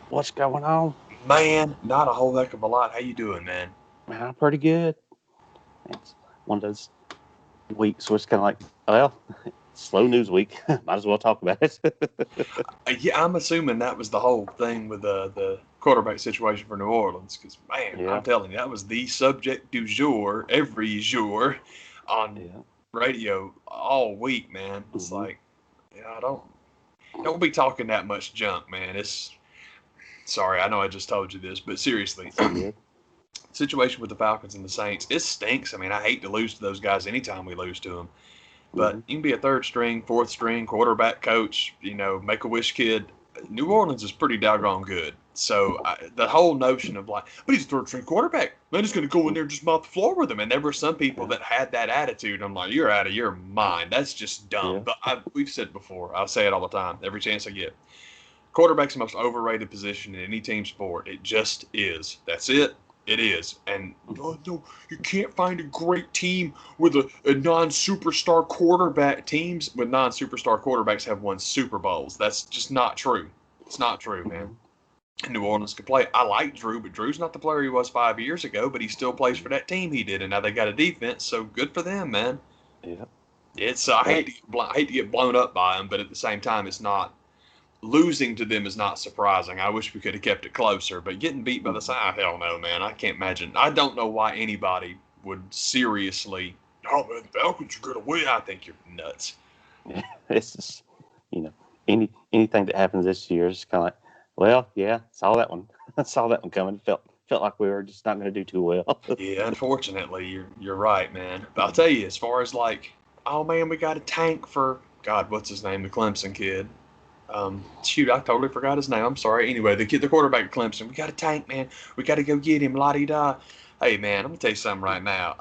What's going on? Man, not a whole heck of a lot. How you doing, man? Man, I'm pretty good. It's one of those weeks where it's kind of like, well, slow news week. Might as well talk about it. Yeah, I'm assuming that was the whole thing with the quarterback situation for New Orleans. Because man, Yeah, I'm telling you, that was the subject du jour every jour on yeah. radio all week, man. It's Hmm. like, yeah, I don't be talking that much junk, man. It's sorry, I know I just told you this, but seriously, It's all good. situation with the Falcons and the Saints, it stinks. I mean, I hate to lose to those guys anytime we lose to them. But Hmm. you can be a third string, fourth string, quarterback coach, make a wish kid. New Orleans is pretty doggone good. So the whole notion of like, but he's a third string quarterback. Man, he's going to go in there and just mop the floor with him. And there were some people Yeah, that had that attitude. I'm like, you're out of your mind. That's just dumb. yeah. But we've said before. I'll say it all the time, every chance I get. Quarterback's the most overrated position in any team sport. It just is. That's it. It is. And Mhm. oh, no, you can't find a great team with a non-superstar quarterback. Teams with non-superstar quarterbacks have won Super Bowls. That's just not true. It's not true, man. Mhm. New Orleans could play. I like Drew, but Drew's not the player he was 5 years ago. But he still plays for that team he did, and now they got a defense. So good for them, man. Yeah. It's I Well, hate to get blown up by them, but at the same time, it's not losing to them is not surprising. I wish we could have kept it closer, but getting beat by the mhm. side, hell no, man. I can't imagine. I don't know why anybody would seriously. Oh man, the Falcons are gonna win. I think you're nuts. Yeah. It's just, you know, anything that happens this year is kind of like, well, yeah, saw that one. Saw that one coming. Felt like we were just not going to do too well. Yeah, unfortunately, you're right, man. But I'll tell you, as far as like, oh man, we got a tank for God, what's his name, the Clemson kid. Shoot, I totally forgot his name. I'm sorry. Anyway, the kid, the quarterback at Clemson, we got a tank, man. We got to go get him, la di da. Hey, man, I'm gonna tell you something right now.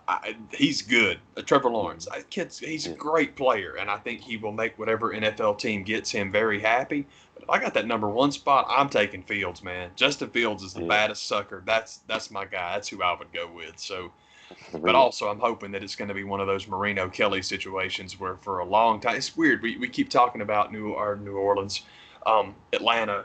He's good. Trevor Lawrence, Mhm. he's a Yeah. great player, and I think he will make whatever NFL team gets him very happy. But if I got that number one spot, I'm taking Fields, man. Justin Fields is the Yeah. baddest sucker. That's my guy. That's who I would go with. So For but real. also, I'm hoping that it's going to be one of those Marino Kelly situations where, for a long time, it's weird. We keep talking about New Orleans, Atlanta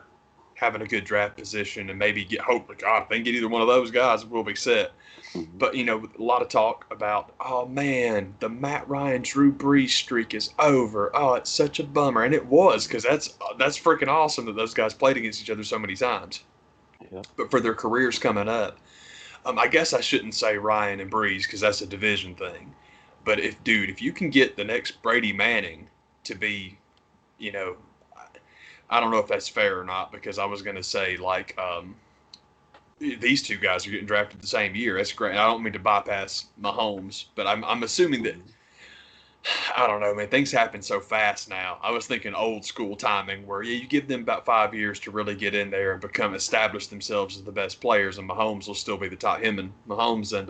having a good draft position, and maybe get hope. God, if they can get either one of those guys, we'll be set. Mhm. But a lot of talk about, oh man, the Matt Ryan Drew Brees streak is over. Oh, it's such a bummer, and it was because that's freaking awesome that those guys played against each other so many times. Yeah. But for their careers coming up, I guess I shouldn't say Ryan and Breeze because that's a division thing. But if you can get the next Brady Manning to be, you know, I don't know if that's fair or not because I was going to say like these two guys are getting drafted the same year. That's great. I don't mean to bypass Mahomes, but I'm assuming that Mhm. I don't know, man. Things happen so fast now. I was thinking old school timing, where yeah, you give them about 5 years to really get in there and become establish themselves as the best players, and Mahomes will still be the top. Him and Mahomes and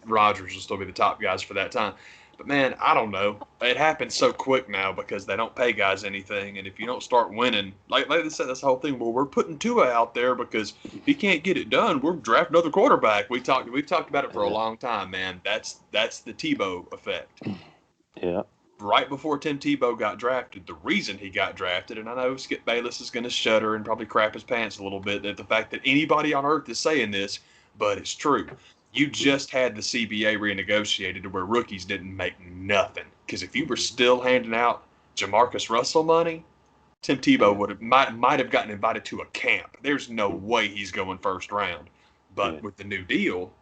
Rodgers will still be the top guys for that time. But man, I don't know. It happens so quick now because they don't pay guys anything, and if you don't start winning, like they said, that's the whole thing. Well, we're putting Tua out there because if he can't get it done, we're drafting another quarterback. We've talked about it for a Yeah. long time, man. That's the Tebow effect Yeah. right before Tim Tebow got drafted, the reason he got drafted, and I know Skip Bayless is going to shudder and probably crap his pants a little bit at the fact that anybody on earth is saying this, but it's true. You just had the CBA renegotiated to where rookies didn't make nothing. Because if you were Mhm. still handing out Jamarcus Russell money, Tim Tebow Yeah. would have might have gotten invited to a camp. There's no Mhm. way he's going first round. Yeah. But with the new deal,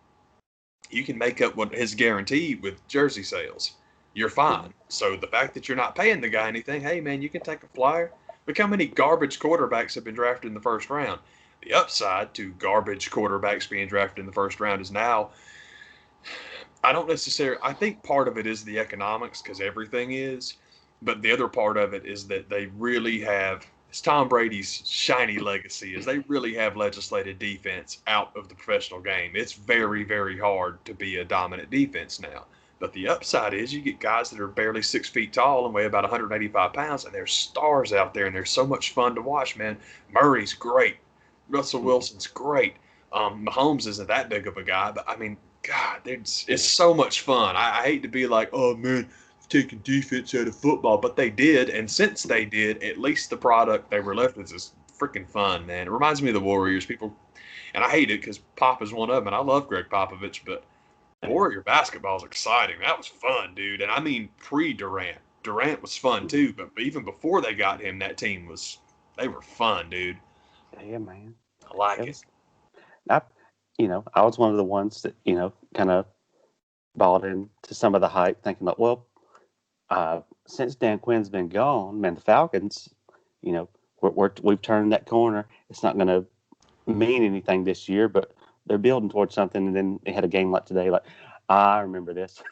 you can make up what his guarantee with jersey sales. You're Yeah. fine. So the fact that you're not paying the guy anything, hey man, you can take a flyer. Look how many garbage quarterbacks have been drafted in the first round. The upside to garbage quarterbacks being drafted in the first round is now I don't necessarily. I think part of it is the economics because everything is, but the other part of it is that they really have. It's Tom Brady's shiny legacy is they really have legislated defense out of the professional game. It's very, Mhm. very hard to be a dominant defense now. But the upside is you get guys that are barely 6 feet tall and weigh about 185 pounds, and there's stars out there, and they're so much fun to watch, man. Murray's great. Russell Mhm. Wilson's great. Mahomes isn't that big of a guy, but I mean, God, it's Yeah. so much fun. I hate to be like, oh man, taking defense out of football, but they did, and since they did, at least the product they were left with is freaking fun, man. It reminds me of the Warriors. People, and I hate it because Pop is one of them, and I love Greg Popovich, but Warrior basketball is exciting. That was fun, dude. And I mean pre-Durant. Durant was fun too, but even before they got him, that team they were fun, dude. Yeah, man. I like it. I, I was one of the ones that, kind of bought into some of the hype, thinking like, well, since Dan Quinn's been gone, man, the Falcons, we've turned that corner. It's not going to mean anything this year, but they're building towards something. And then they had a game like today, like, I remember this.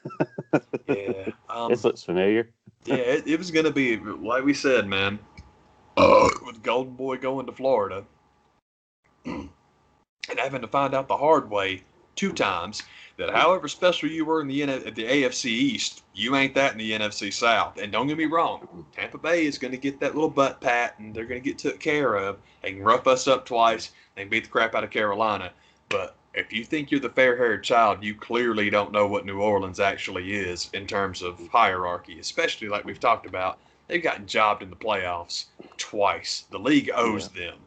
Yeah. This looks familiar. Yeah, it was going to be, like we said, man, with Golden Boy going to Florida and having to find out the hard way 2 times that however special you were in the AFC East, you ain't that in the NFC South. And don't get me wrong, Tampa Bay is going to get that little butt pat, and they're going to get took care of. They can rough us up twice. They can beat the crap out of Carolina. But if you think you're the fair-haired child, you clearly don't know what New Orleans actually is in terms of hierarchy, especially like we've talked about. They've gotten jobbed in the playoffs twice. The league owes them.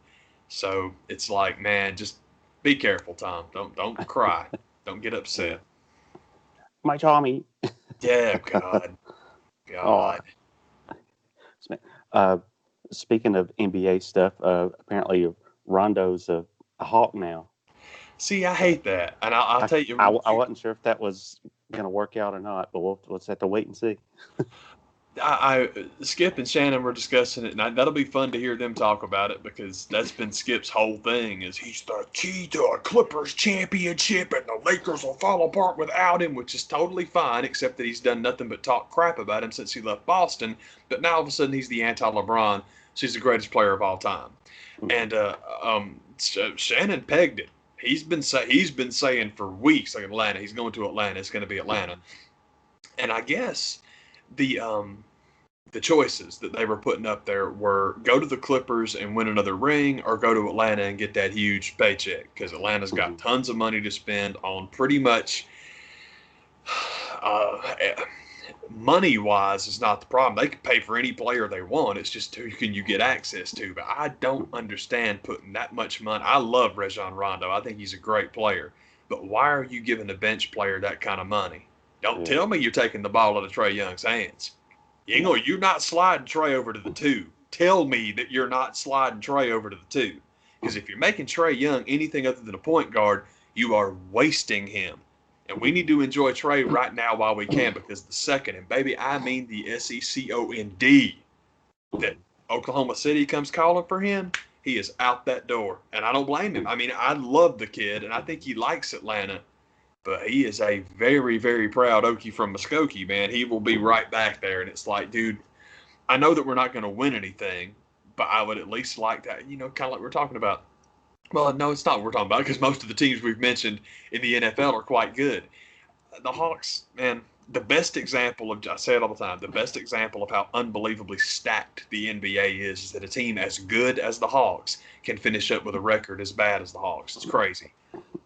So it's like, man, just be careful, Tom. Don't cry. Don't get upset. My Tommy. Yeah, God. Speaking of NBA stuff, apparently Rondo's a Hawk now. See, I hate that, and I'll tell you. I wasn't sure if that was going to work out or not, but we'll just have to wait and see. Skip and Shannon were discussing it, and that'll be fun to hear them talk about it because that's been Skip's whole thing is he's the key to a Clippers championship, and the Lakers will fall apart without him, which is totally fine, except that he's done nothing but talk crap about him since he left Boston. But now all of a sudden he's the anti-LeBron, so he's the greatest player of all time. And Shannon pegged it. He's been saying for weeks, like Atlanta, he's going to Atlanta. It's going to be Atlanta, and I guess the choices that they were putting up there were go to the Clippers and win another ring, or go to Atlanta and get that huge paycheck because Atlanta's got tons of money to spend on pretty much. Money-wise is not the problem. They can pay for any player they want. It's just who can you get access to. But I don't understand putting that much money. I love Rajon Rondo. I think he's a great player. But why are you giving a bench player that kind of money? Don't tell me you're taking the ball out of Trae Young's hands. You're not sliding Trae over to the 2. Tell me that you're not sliding Trae over to the 2. Because if you're making Trae Young anything other than a point guard, you are wasting him. And we need to enjoy Trae right now while we can, because the second, and baby, I mean the SECOND, that Oklahoma City comes calling for him, he is out that door. And I don't blame him. I mean, I love the kid, and I think he likes Atlanta. But he is a very, very proud Okie from Muskogee, man. He will be right back there. And it's like, dude, I know that we're not going to win anything, but I would at least like that, kind of like we're talking about. Well, no, it's not what we're talking about because most of the teams we've mentioned in the NFL are quite good. The Hawks, man, the best example of, I say it all the time, the best example of how unbelievably stacked the NBA is that a team as good as the Hawks can finish up with a record as bad as the Hawks. It's crazy.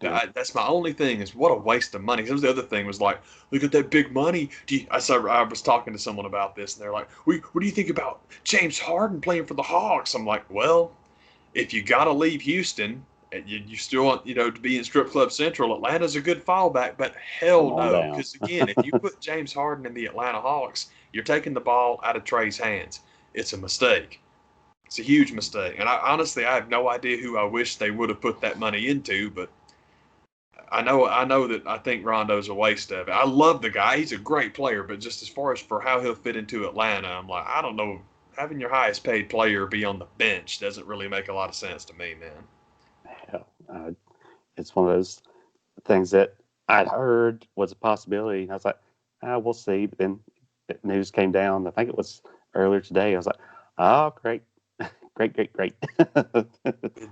That's my only thing is what a waste of money. Because the other thing was like, look at that big money. I was talking to someone about this, and they're like, what do you think about James Harden playing for the Hawks? I'm like, well, if you got to leave Houston and you still want, to be in Strip Club Central, Atlanta's a good fallback, but hell no. Because, again, if you put James Harden in the Atlanta Hawks, you're taking the ball out of Trae's hands. It's a mistake. It's a huge mistake. And I have no idea who I wish they would have put that money into, but I know that I think Rondo's a waste of it. I love the guy. He's a great player, but just as far as for how he'll fit into Atlanta, I'm like, I don't know. Having your highest paid player be on the bench doesn't really make a lot of sense to me, man. Yeah, it's one of those things that I'd heard was a possibility. And I was like, we'll see. But then the news came down. I think it was earlier today. I was like, oh, great. Great.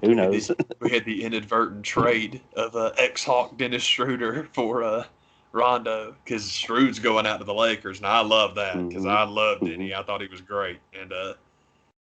Who knows? We had the inadvertent trade of ex-Hawk Dennis Schroeder for Rondo, because Schroeder's going out to the Lakers, and I love that because I love Denny. I thought he was great, and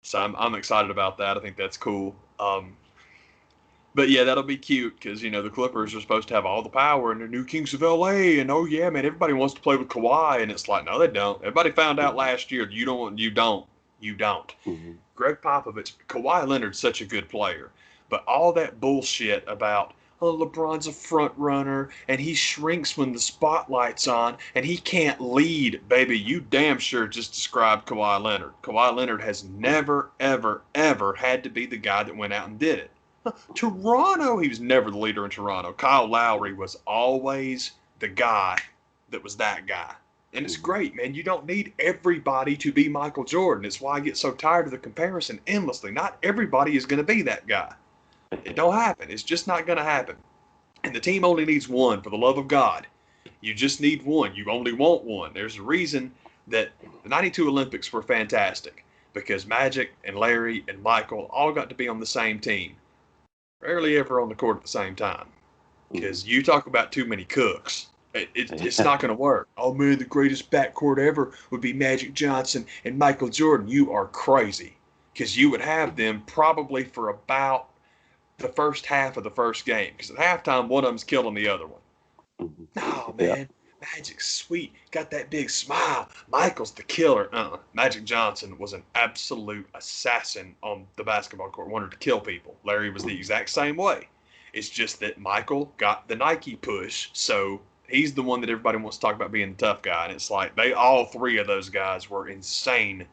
so I'm excited about that. I think that's cool. But yeah, that'll be cute because the Clippers are supposed to have all the power and they're new kings of LA, and oh yeah, man, everybody wants to play with Kawhi, and it's like, no, they don't. Everybody found out last year you don't. You don't. Mm-hmm. Greg Popovich, Kawhi Leonard's such a good player, but all that bullshit about, oh, LeBron's a front runner and he shrinks when the spotlight's on and he can't lead. Baby, you damn sure just described Kawhi Leonard. Kawhi Leonard has never, ever, ever had to be the guy that went out and did it. Toronto, he was never the leader in Toronto. Kyle Lowry was always the guy that was that guy. And it's great, man. You don't need everybody to be Michael Jordan. It's why I get so tired of the comparison endlessly. Not everybody is going to be that guy. It don't happen. It's just not going to happen. And the team only needs one, for the love of God. You just need one. You only want one. There's a reason that the 92 Olympics were fantastic, because Magic and Larry and Michael all got to be on the same team. Rarely ever on the court at the same time. Because you talk about too many cooks. It's not going to work. Oh, man, the greatest backcourt ever would be Magic Johnson and Michael Jordan. You are crazy. Because you would have them probably for about the first half of the first game. Because at halftime, one of them's killing the other one. No, man. Magic's sweet. Got that big smile. Michael's the killer. Magic Johnson was an absolute assassin on the basketball court. Wanted to kill people. Larry was the exact same way. It's just that Michael got the Nike push, so he's the one that everybody wants to talk about being the tough guy. And it's like all three of those guys were insane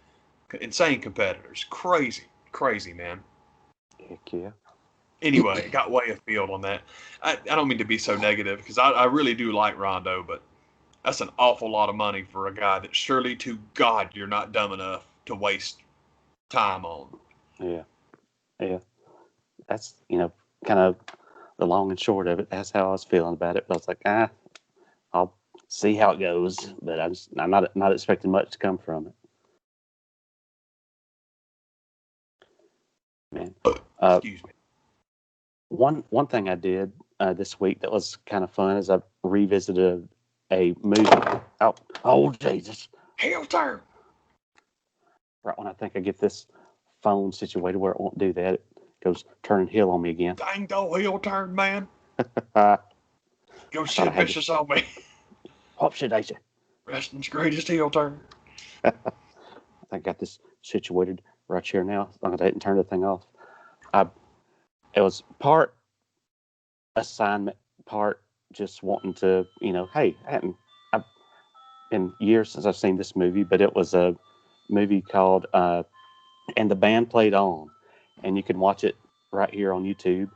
competitors. Crazy, man. Heck yeah. Anyway, it got way afield on that. I don't mean to be so negative, because I really do like Rondo, but that's an awful lot of money for a guy that surely to God you're not dumb enough to waste time on. Yeah. That's, kind of the long and short of it. That's how I was feeling about it. But I was like, I'll see how it goes. But I'm not expecting much to come from it. Man. Excuse me. One thing I did this week that was kind of fun is I revisited a movie. Oh Jesus! Heel turn. Right when I think I get this phone situated where it won't do that, it goes turning heel on me again. Dang old heel turn, man. I Go shit vicious on me. What should I say? Wrestling's greatest heel turn. I think I got this situated right here now. I'm going to turn the thing off. It was part assignment, part just wanting to, hey, I've been years since I've seen this movie, but it was a movie called And the Band Played On, and you can watch it right here on YouTube.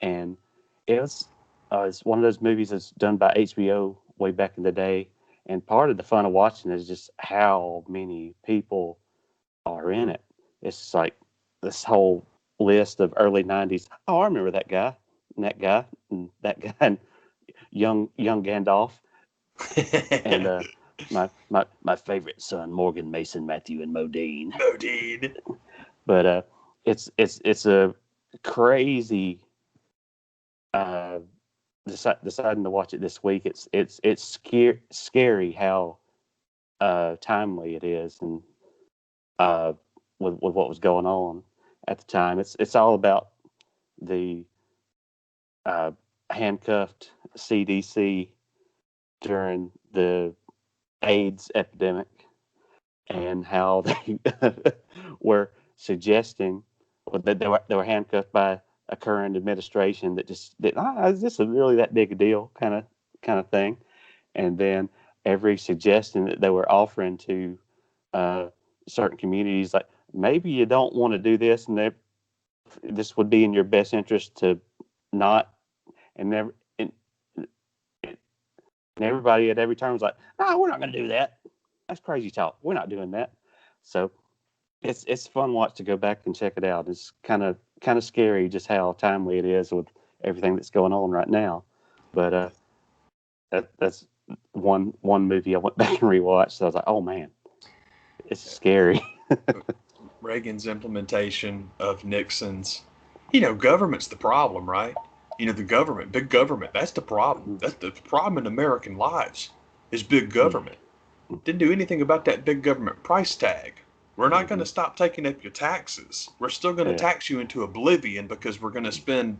And it's one of those movies that's done by HBO way back in the day. And part of the fun of watching is just how many people are in it. It's like this whole list of early 90s. Oh, I remember that guy, and that guy, and that guy, and young Gandalf. And my favorite son, Morgan, Mason, Matthew, and Modine. But it's a crazy deciding to watch it this week. It's scary how timely it is, and with what was going on at the time. It's all about the handcuffed CDC during the AIDS epidemic, and how they were suggesting that they were handcuffed by a current administration that is this really that big a deal kind of thing. And then every suggestion that they were offering to certain communities, like, maybe you don't want to do this, and this would be in your best interest to not, and everybody at every turn was like, no, we're not going to do that. That's crazy talk. We're not doing that. So it's fun watch to go back and check it out. It's kind of scary just how timely it is with everything that's going on right now. But that's one movie I went back and rewatched. So I was like, oh man, it's scary. Reagan's implementation of Nixon's, government's the problem, right? The government, big government, that's the problem. That's the problem in American lives, is big government. Didn't do anything about that big government price tag. We're not going to stop taking up your taxes. We're still going to tax you into oblivion because we're going to spend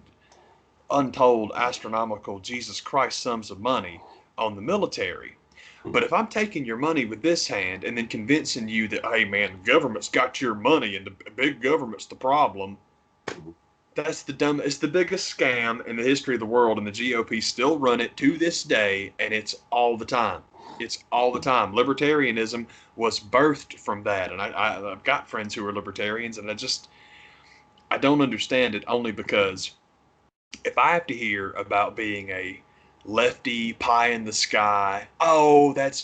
untold astronomical Jesus Christ sums of money on the military. But if I'm taking your money with this hand and then convincing you that, hey man, the government's got your money and the big government's the problem, that's it's the biggest scam in the history of the world, and the GOP still run it to this day, and it's all the time. It's all the time. Libertarianism was birthed from that, and I've got friends who are libertarians, and I don't understand it, only because if I have to hear about being a lefty pie in the sky, oh, that's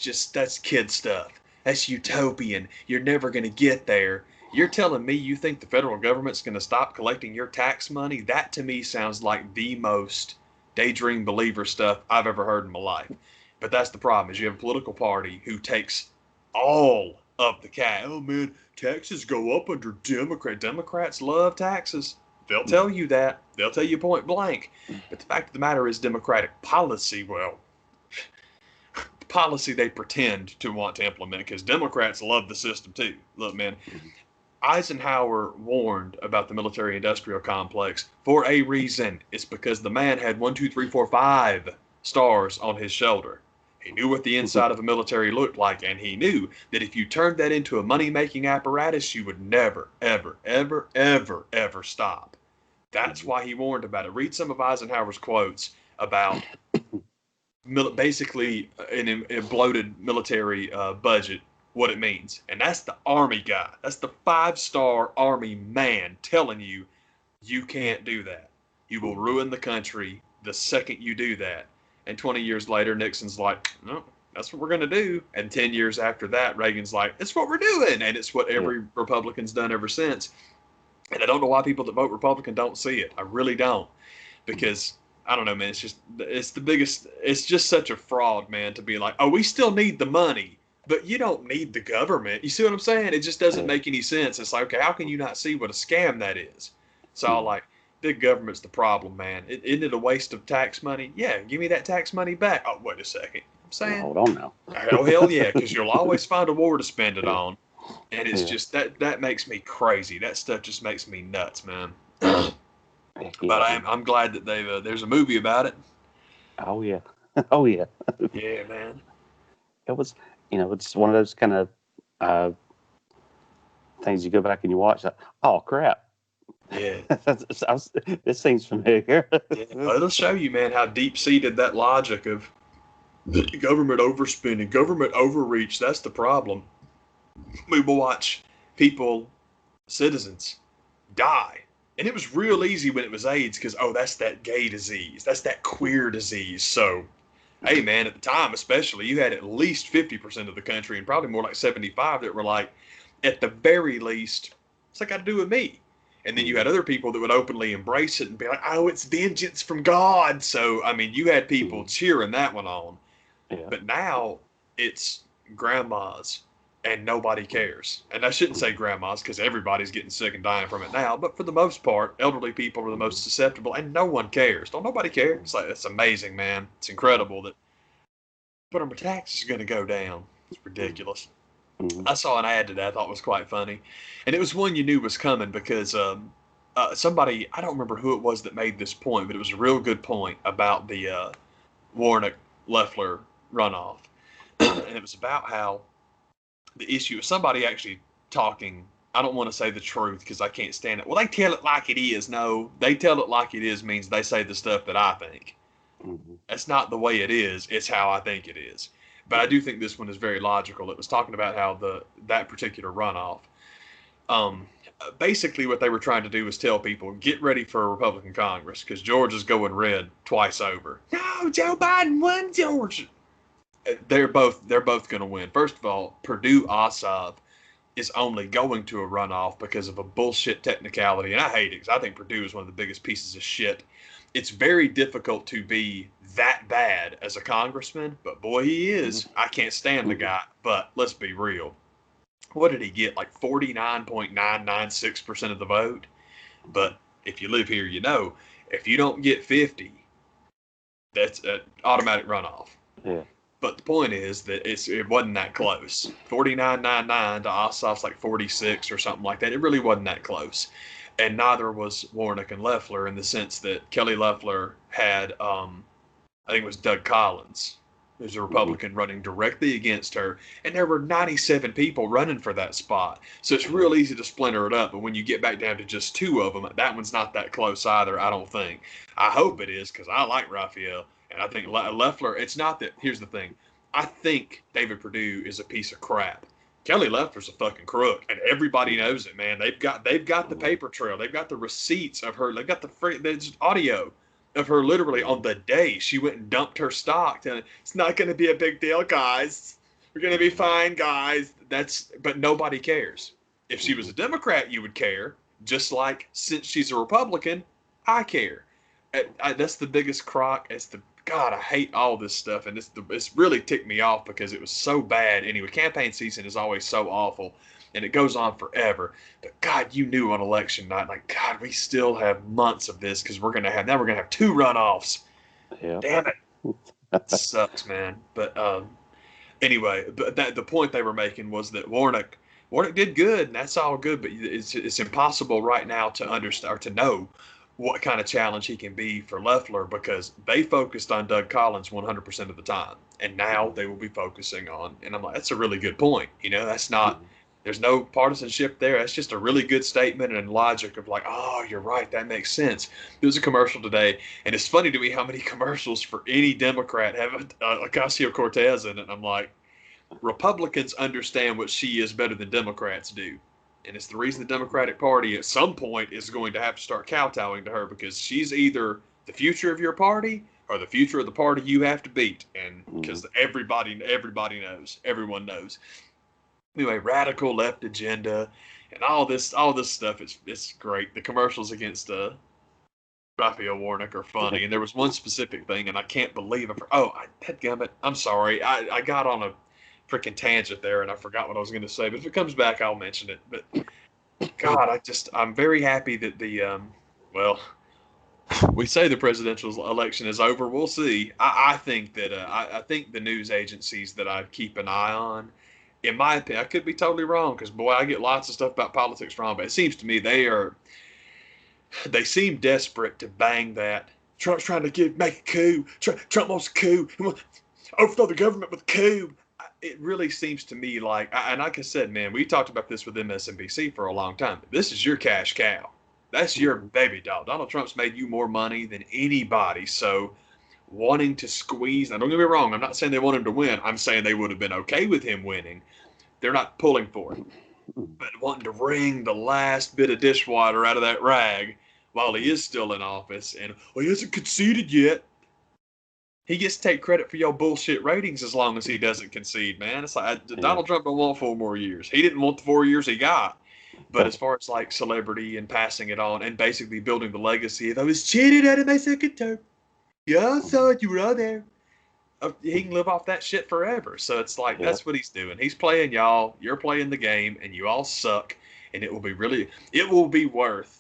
kid stuff. That's utopian. You're never going to get there. You're telling me you think the federal government's going to stop collecting your tax money? That to me sounds like the most daydream believer stuff I've ever heard in my life. But that's the problem, is you have a political party who takes all of the cash. Oh man, taxes go up under Democrat. Democrats love taxes. They'll tell you that. They'll tell you point blank. But the fact of the matter is, Democratic policy, well, policy they pretend to want to implement, because Democrats love the system too. Look, man, Eisenhower warned about the military industrial complex for a reason. It's because the man had 1, 2, 3, 4, 5 stars on his shoulder. He knew what the inside of a military looked like, and he knew that if you turned that into a money-making apparatus, you would never, ever, ever, ever, ever stop. That's why he warned about it. Read some of Eisenhower's quotes about basically a bloated military budget, what it means. And that's the Army guy. That's the 5-star Army man telling you, you can't do that. You will ruin the country the second you do that. And 20 years later, Nixon's like, no, that's what we're going to do. And 10 years after that, Reagan's like, it's what we're doing. And it's what every Republican's done ever since. And I don't know why people that vote Republican don't see it. I really don't. Because, I don't know, man, it's the biggest, it's just such a fraud, man, to be like, oh, we still need the money, but you don't need the government. You see what I'm saying? It just doesn't make any sense. It's like, okay, how can you not see what a scam that is? So, like, big government's the problem, man. Isn't it a waste of tax money? Yeah, give me that tax money back. Oh, wait a second. I'm saying, Hold on now. oh, hell yeah, because you'll always find a war to spend it on. And it's just, that makes me crazy. That stuff just makes me nuts, man. But I'm glad that there's a movie about it. Oh yeah, oh yeah. Yeah, man. It was, it's one of those kind of things you go back and you watch. Like, oh crap! Yeah, this seems familiar. yeah. But it'll show you, man, how deep-seated that logic of government overspending, government overreach. That's the problem. We will watch people, citizens, die. And it was real easy when it was AIDS because, oh, that's that gay disease. That's that queer disease. So, hey, man, at the time especially, you had at least 50% of the country and probably more like 75 that were like, at the very least, what's that got to do with me? And then you had other people that would openly embrace it and be like, oh, it's vengeance from God. So, I mean, you had people cheering that one on. Yeah. But now it's grandmas. And nobody cares. And I shouldn't say grandmas because everybody's getting sick and dying from it now. But for the most part, elderly people are the most susceptible, and no one cares. Don't nobody care? It's like, it's amazing, man. It's incredible that. But our tax is going to go down. It's ridiculous. I saw an ad today I thought was quite funny, and it was one you knew was coming because somebody, I don't remember who it was that made this point, but it was a real good point about the Warnock-Leffler runoff, and it was about how. The issue is somebody actually talking. I don't want to say the truth because I can't stand it. Well, they tell it like it is. No, they tell it like it is means they say the stuff that I think. That's not the way it is. It's how I think it is. But I do think this one is very logical. It was talking about how that particular runoff. Basically, what they were trying to do was tell people, get ready for a Republican Congress because Georgia's going red twice over. No, Joe Biden won Georgia. They're both going to win. First of all, Purdue Ossoff is only going to a runoff because of a bullshit technicality, and I hate it because I think Purdue is one of the biggest pieces of shit. It's very difficult to be that bad as a congressman, but boy, he is. I can't stand the guy, but let's be real. What did he get? Like 49.996% of the vote? But if you live here, you know, if you don't get 50, that's an automatic runoff. Yeah. But the point is that it wasn't that close. 49.99 to Ossoff's like 46 or something like that. It really wasn't that close. And neither was Warnock and Leffler in the sense that Kelly Leffler had, I think it was Doug Collins There's a Republican running directly against her, and there were 97 people running for that spot. So it's real easy to splinter it up. But when you get back down to just two of them, that one's not that close either, I don't think. I hope it is, because I like Raphael, and I think Loeffler. It's not that. Here's the thing. I think David Perdue is a piece of crap. Kelly Loeffler's a fucking crook, and everybody knows it, man. They've got the paper trail. They've got the receipts of her. They've got the audio of her literally on the day she went and dumped her stock. And it's not going to be a big deal, guys. We're going to be fine, guys. But nobody cares. If she was a Democrat, you would care. Just like since she's a Republican, I care. That's the biggest crock. God, I hate all this stuff, and it's really ticked me off because it was so bad. Anyway, campaign season is always so awful, and it goes on forever. But God, you knew on election night, like, God, we still have months of this because we're gonna have two runoffs. Yeah. Damn it, it sucks, man. But anyway, but the point they were making was that Warnock did good, and that's all good. But it's impossible right now to understand or to know what kind of challenge he can be for Loeffler, because they focused on Doug Collins 100% of the time, and now they will be focusing on. And I'm like, that's a really good point. That's not. There's no partisanship there. That's just a really good statement and logic of like, oh, you're right, that makes sense. There was a commercial today, and it's funny to me how many commercials for any Democrat have Ocasio-Cortez in it. And I'm like, Republicans understand what she is better than Democrats do. And it's the reason the Democratic Party at some point is going to have to start kowtowing to her, because she's either the future of your party or the future of the party you have to beat. And because everybody knows, everyone knows. Anyway, radical left agenda and all this stuff. It's great. The commercials against Raphael Warnock are funny. And there was one specific thing, and I can't believe it. Dadgummit, I'm sorry. I got on a freaking tangent there, and I forgot what I was going to say. But if it comes back, I'll mention it. But God, I'm very happy that we say the presidential election is over. We'll see. I think that I think the news agencies that I keep an eye on, in my opinion, I could be totally wrong, because boy, I get lots of stuff about politics wrong. But it seems to me they seem desperate to bang that Trump's trying to make a coup. Trump wants a coup. He wants to overthrow the government with a coup. It really seems to me like, and like I said, man, we talked about this with MSNBC for a long time. This is your cash cow. That's your baby doll. Donald Trump's made you more money than anybody. So wanting to squeeze, now don't get me wrong, I'm not saying they want him to win. I'm saying they would have been okay with him winning. They're not pulling for it. But wanting to wring the last bit of dishwater out of that rag while he is still in office, and he hasn't conceded yet. He gets to take credit for your bullshit ratings as long as he doesn't concede, man. It's like Donald Trump don't want 4 more years. He didn't want the 4 years he got. But as far as like celebrity and passing it on and basically building the legacy of I was cheated out of my second term. Yeah, I saw it. You were all there. He can live off that shit forever. So it's like that's what he's doing. He's playing y'all. You're playing the game, and you all suck. And it will be worth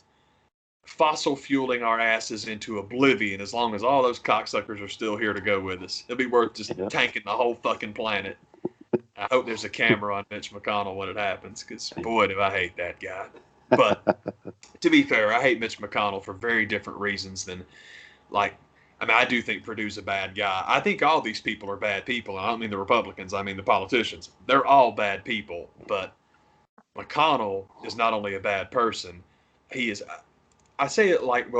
fossil fueling our asses into oblivion as long as all those cocksuckers are still here to go with us. It'll be worth just tanking the whole fucking planet. I hope there's a camera on Mitch McConnell when it happens, because boy, do I hate that guy. But to be fair, I hate Mitch McConnell for very different reasons than, I do think Perdue's a bad guy. I think all these people are bad people. I don't mean the Republicans, I mean the politicians. They're all bad people, but McConnell is not only a bad person, he is, I say it like,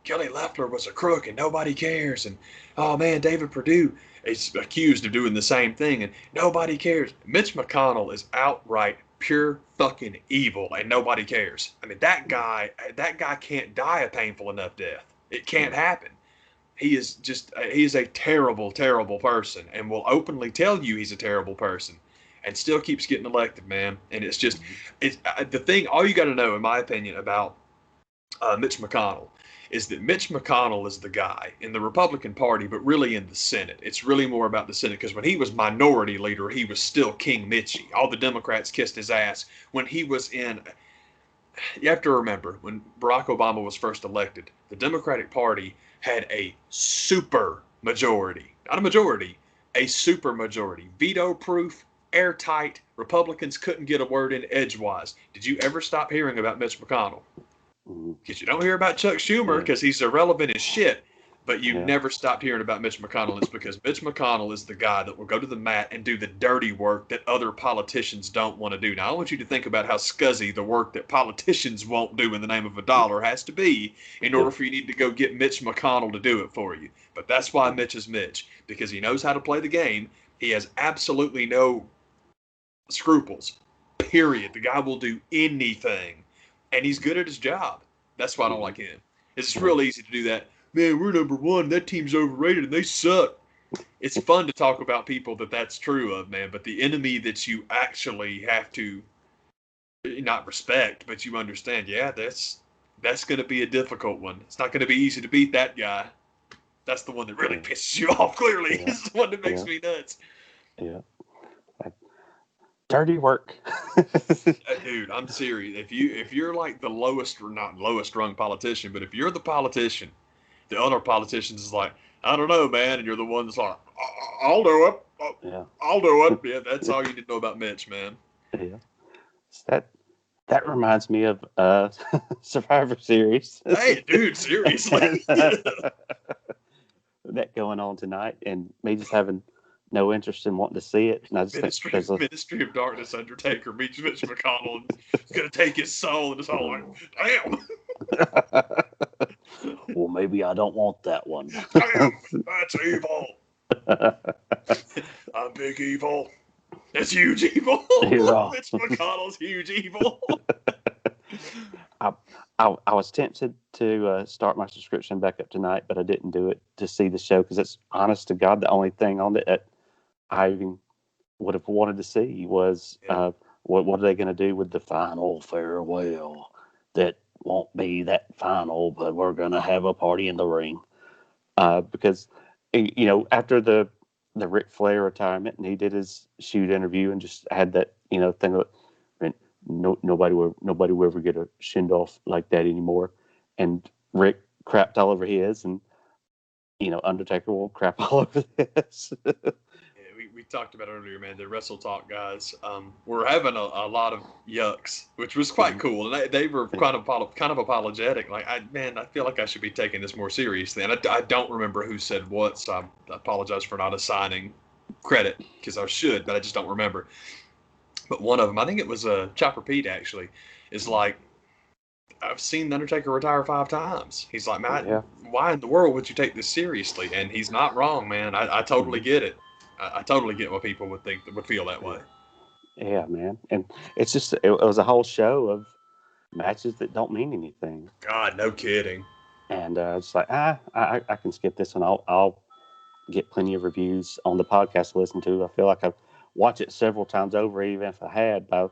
Kelly Loeffler was a crook and nobody cares. And, oh man, David Perdue is accused of doing the same thing and nobody cares. Mitch McConnell is outright pure fucking evil and nobody cares. I mean, that guy can't die a painful enough death. It can't happen. He is a terrible, terrible person and will openly tell you he's a terrible person and still keeps getting elected, man. And it's just, the thing, all you got to know, in my opinion, about Mitch McConnell is that Mitch McConnell is the guy in the Republican Party, but really in the Senate. It's really more about the Senate, because when he was minority leader, he was still King Mitchie. All the Democrats kissed his ass. When he was in, you have to remember, when Barack Obama was first elected, the Democratic Party had a super majority. Not a majority, a super majority. Veto-proof, airtight. Republicans couldn't get a word in edgewise. Did you ever stop hearing about Mitch McConnell? Because you don't hear about Chuck Schumer because he's irrelevant as shit. But you never stopped hearing about Mitch McConnell. It's because Mitch McConnell is the guy that will go to the mat and do the dirty work that other politicians don't want to do. Now, I want you to think about how scuzzy the work that politicians won't do in the name of a dollar has to be in order for you need to go get Mitch McConnell to do it for you. But that's why Mitch is Mitch, because he knows how to play the game. He has absolutely no scruples, period. The guy will do anything, and he's good at his job. That's why I don't like him. It's real easy to do that. Man, we're number one. That team's overrated and they suck. It's fun to talk about people that's true of, man. But the enemy that you actually have to not respect, but you understand, yeah, that's going to be a difficult one. It's not going to be easy to beat that guy. That's the one that really pisses you off. Clearly, it's the one that makes me nuts. Yeah. Dirty work. Dude, I'm serious. If you're like the lowest, or not lowest rung politician, but if you're the politician, the other politicians is like, I don't know, man, and you're the one that's like, I'll do it. I'll do it. Yeah, that's all you need to know about Mitch, man. Yeah. That reminds me of Survivor Series. Hey, dude, seriously. That going on tonight, and me just having no interest in wanting to see it. And I just think Ministry of Darkness Undertaker meets Mitch McConnell and he's going to take his soul, and it's all like, damn. Well, maybe I don't want that one. Damn, that's evil. I'm big evil. That's huge evil. Mitch McConnell's huge evil. I was tempted to start my subscription back up tonight, but I didn't do it to see the show because it's, honest to God, the only thing on it that I even would have wanted to see was what are they going to do with the final farewell? That won't be that final, but we're going to have a party in the ring. Because, after the Ric Flair retirement, and he did his shoot interview and just had that, thing of, nobody will ever get a shind off like that anymore. And Rick crapped all over his, and Undertaker will crap all over this. We talked about earlier, man. The Wrestle Talk guys were having a lot of yucks, which was quite cool, and they were kind of apologetic. Like, I feel like I should be taking this more seriously. And I don't remember who said what, so I apologize for not assigning credit because I should, but I just don't remember. But one of them, I think it was Chopper Pete, actually, is like, I've seen The Undertaker retire 5 times. He's like, man, why in the world would you take this seriously? And he's not wrong, man. I totally get it. I totally get what people would feel that way. Yeah, man. And it's just, it was a whole show of matches that don't mean anything. God, no kidding. And it's like, I can skip this one. I'll get plenty of reviews on the podcast to listen to. I feel like I've watched it several times over, even if I had, by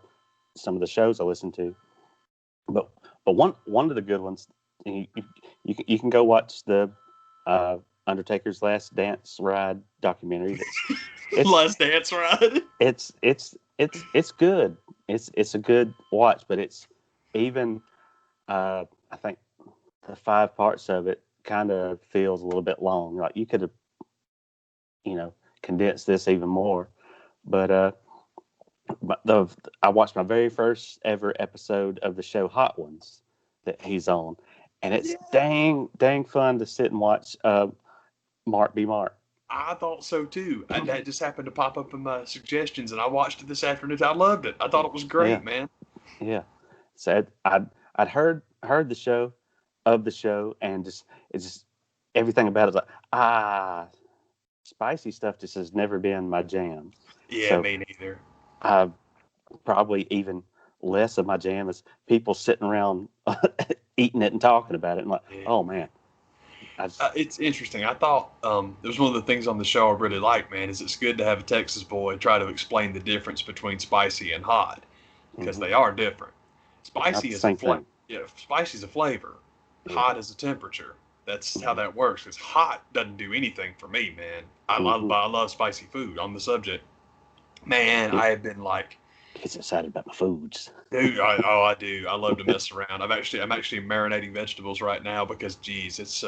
some of the shows I listen to. But one of the good ones, you can go watch the Undertaker's Last Dance Ride documentary. Last Dance Ride. It's good. It's a good watch, but it's even I think the 5 parts of it kind of feels a little bit long. Like, you could have condensed this even more. But I watched my very first ever episode of the show Hot Ones that he's on, and it's dang fun to sit and watch Mark be Mark. I thought so too. That just happened to pop up in my suggestions, and I watched it this afternoon. I loved it. I thought it was great, man. Yeah. So I'd heard the show, and it's just everything about it. Like, spicy stuff just has never been my jam. Yeah, so, me neither. Probably even less of my jam is people sitting around eating it and talking about it. And like, oh man. It's interesting. I thought it was one of the things on the show I really like, man, is it's good to have a Texas boy try to explain the difference between spicy and hot, because they are different. Spicy is a flavor. Yeah, spicy is a flavor. Hot is a temperature. That's how that works. Because hot doesn't do anything for me, man. I love spicy food. On the subject, man, I have been like, gets excited about my foods, dude. I do. I love to mess around. I'm actually marinating vegetables right now because, geez, it's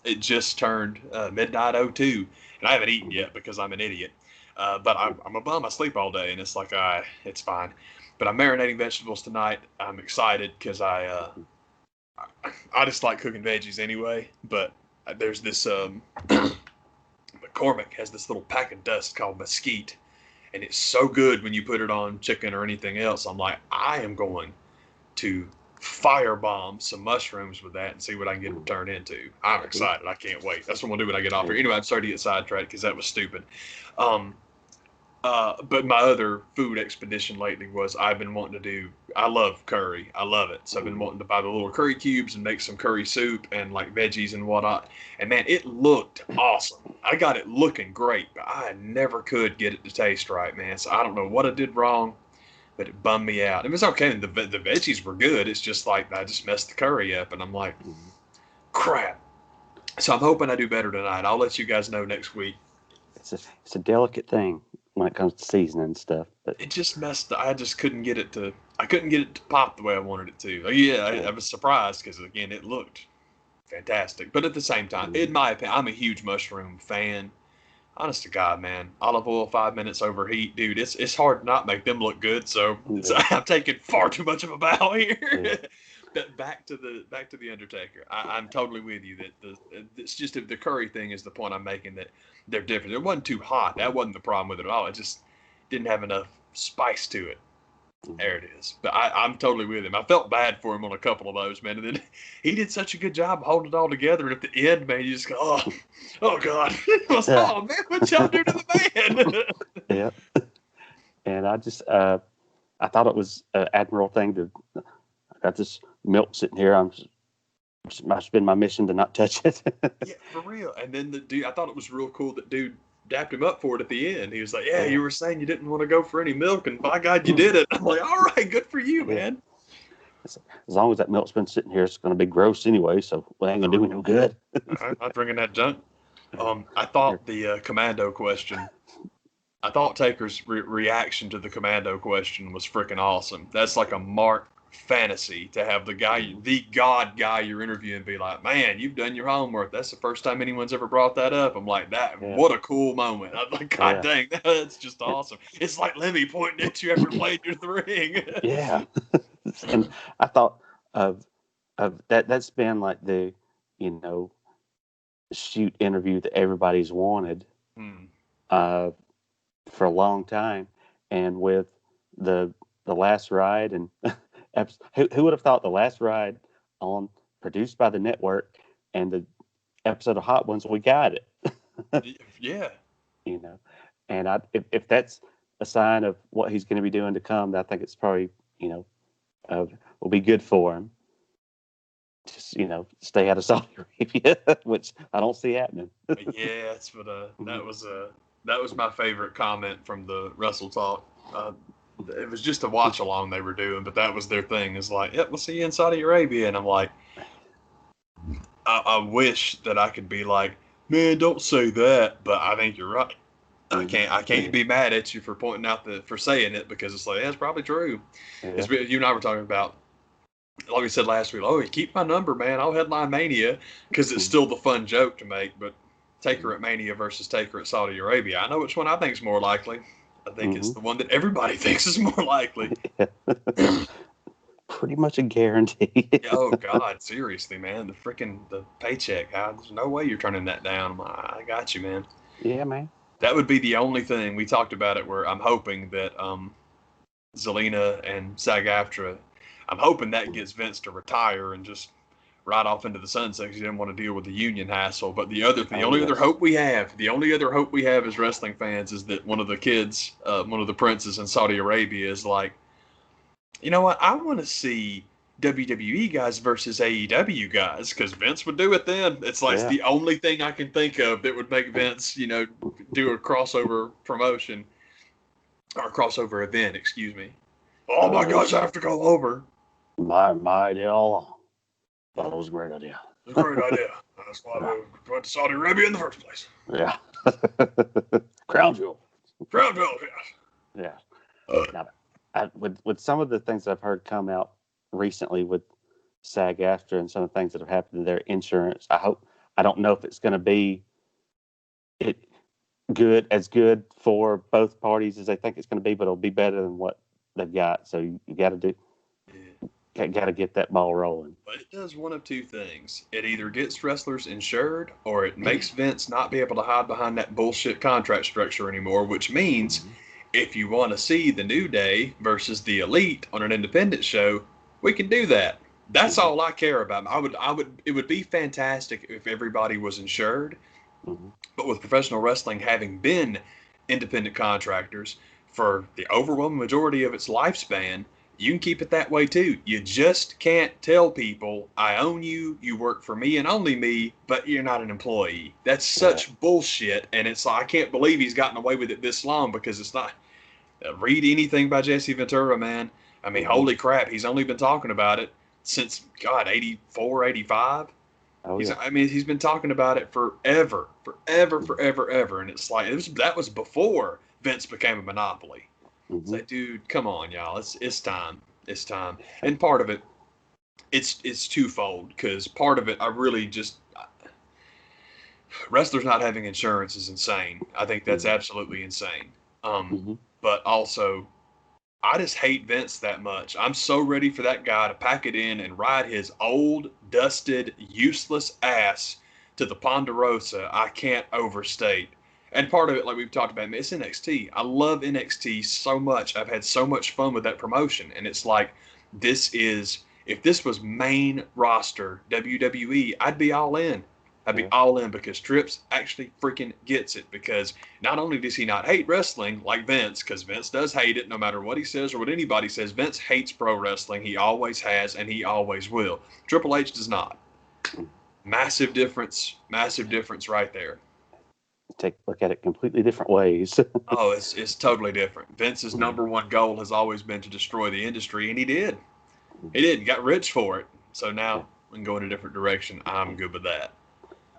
it just turned midnight 02, and I haven't eaten yet because I'm an idiot. But I'm a bum. I sleep all day, and it's like, it's fine. But I'm marinating vegetables tonight. I'm excited because I just like cooking veggies anyway. But there's this McCormick has this little pack of dust called mesquite, and it's so good when you put it on chicken or anything else. I'm like, I am going to firebomb some mushrooms with that and see what I can get them turned into. I'm excited. I can't wait. That's what I'm gonna do when I get off here. Anyway, I'm sorry to get sidetracked because that was stupid. Um, but my other food expedition lately was I've been wanting to do. I love curry. I love it. So I've been wanting to buy the little curry cubes and make some curry soup and like veggies and whatnot. And man, it looked awesome. I got it looking great, but I never could get it to taste right, man. So I don't know what I did wrong, but it bummed me out. It was okay. The veggies were good. It's just like I just messed the curry up, and I'm like, crap. So I'm hoping I do better tonight. I'll let you guys know next week. It's a delicate thing when it comes to seasoning and stuff, but It just messed. I just couldn't get it to. I couldn't get it to pop the way I wanted it to. Yeah, I was surprised because again, it looked fantastic. But at the same time, in my opinion, I'm a huge mushroom fan. Honest to God, man, olive oil 5 minutes over heat, dude. It's hard to not make them look good. So I'm taking far too much of a bow here. Yeah. But back to the Undertaker. I'm totally with you that it's just the curry thing is the point I'm making, that they're different. It wasn't too hot. That wasn't the problem with it at all. It just didn't have enough spice to it. There it is. But I'm totally with him. I felt bad for him on a couple of those, man. And then he did such a good job holding it all together. And at the end, man, you just go, oh God. It was, oh, man, what y'all do to the man? Yeah. And I just, I thought it was an admirable thing to, I got this milk sitting here. It's been my mission to not touch it. Yeah, for real. And then the dude, I thought it was real cool that dude dapped him up for it at the end. He was like, yeah, you were saying you didn't want to go for any milk, and by God, you did it. I'm like, all right, good for you, man. As long as that milk's been sitting here, it's going to be gross anyway, so it ain't going to do me no good. I'm not drinking that junk. I thought the commando question, I thought Taker's reaction to the commando question was freaking awesome. That's like a Mark fantasy to have the guy, the God guy you're interviewing be like, man, you've done your homework. That's the first time anyone's ever brought that up. I'm like, what a cool moment. I'm like, God dang, that's just awesome. It's like Lemmy pointing at you after playing your ring. Yeah. And I thought of that's been like the, shoot interview that everybody's wanted for a long time. And with the last ride and who would have thought the last ride on produced by the network and the episode of Hot Ones, we got it. Yeah. And if that's a sign of what he's going to be doing to come, I think it's probably, will be good for him. Just, stay out of Saudi Arabia, which I don't see happening. Yeah, that's what that was my favorite comment from the Wrestle Talk. It was just a watch along they were doing, but that was their thing. Is like, yep, we'll see you in Saudi Arabia, and I'm like, I wish that I could be like, man, don't say that, but I think you're right. I can't be mad at you for pointing out for saying it, because it's like, yeah, it's probably true. Yeah. You and I were talking about, like we said last week, you keep my number, man. I'll headline Mania, because it's still the fun joke to make, but Taker at Mania versus Taker at Saudi Arabia. I know which one I think is more likely. I think it's the one that everybody thinks is more likely. Pretty much a guarantee. Oh God, seriously, man, the paycheck. There's no way you're turning that down. I got you, man. Yeah, man. That would be the only thing. We talked about it where I'm hoping that Zelina and SAG-AFTRA, I'm hoping that gets Vince to retire and just ride off into the sunset because he didn't want to deal with the union hassle. But the only other hope we have as wrestling fans is that one of the kids, one of the princes in Saudi Arabia is like, you know what? I want to see WWE guys versus AEW guys, because Vince would do it then. It's like it's the only thing I can think of that would make Vince, do a crossover promotion or a crossover event, excuse me. Oh my gosh, I have to go over. My idea all along. Thought it was a great idea. It was a great idea. That's why we went to Saudi Arabia in the first place. Yeah. Crown jewel. Crown jewel, yes. Yeah. With some of the things I've heard come out recently with SAG-AFTRA and some of the things that have happened to their insurance, I don't know if it's going to be as good for both parties as they think it's going to be, but it'll be better than what they've got. So you got to Got to get that ball rolling. But it does one of two things. It either gets wrestlers insured or it makes Vince not be able to hide behind that bullshit contract structure anymore, which means Mhm. if you want to see the New Day versus the Elite on an independent show, we can do that. That's Mhm. all I care about. It would be fantastic if everybody was insured, Mhm. but with professional wrestling having been independent contractors for the overwhelming majority of its lifespan, you can keep it that way too. You just can't tell people, I own you, you work for me and only me, but you're not an employee. That's Right. such bullshit. And it's like, I can't believe he's gotten away with it this long because it's not. Read anything by Jesse Ventura, man. I mean, Mhm. holy crap, he's only been talking about it since, God, 84, 85. Oh yeah. He's been talking about it forever, forever, Mhm. forever, ever, and it's like that was before Vince became a monopoly. It's Mhm. like, dude, come on, y'all, it's time, it's time. And part of it, it's twofold because part of it, I really just wrestlers not having insurance is insane. I think that's Mhm. absolutely insane. Um, Mhm. but also I just hate Vince that much. I'm so ready for that guy to pack it in and ride his old, dusted, useless ass to the Ponderosa. I can't overstate. And part of it, like we've talked about, it's NXT. I love NXT so much. I've had so much fun with that promotion. And it's like, if this was main roster WWE, I'd be all in. I'd be Yeah. all in because Trips actually freaking gets it. Because not only does he not hate wrestling like Vince, because Vince does hate it no matter what he says or what anybody says, Vince hates pro wrestling. He always has and he always will. Triple H does not. Mhm. Massive difference right there. Take a look at it completely different ways. Oh, it's totally different. Vince's Mhm. number one goal has always been to destroy the industry, and he did. He Mhm. did. He got rich for it. So Yeah. now we can go in a different direction. I'm good with that.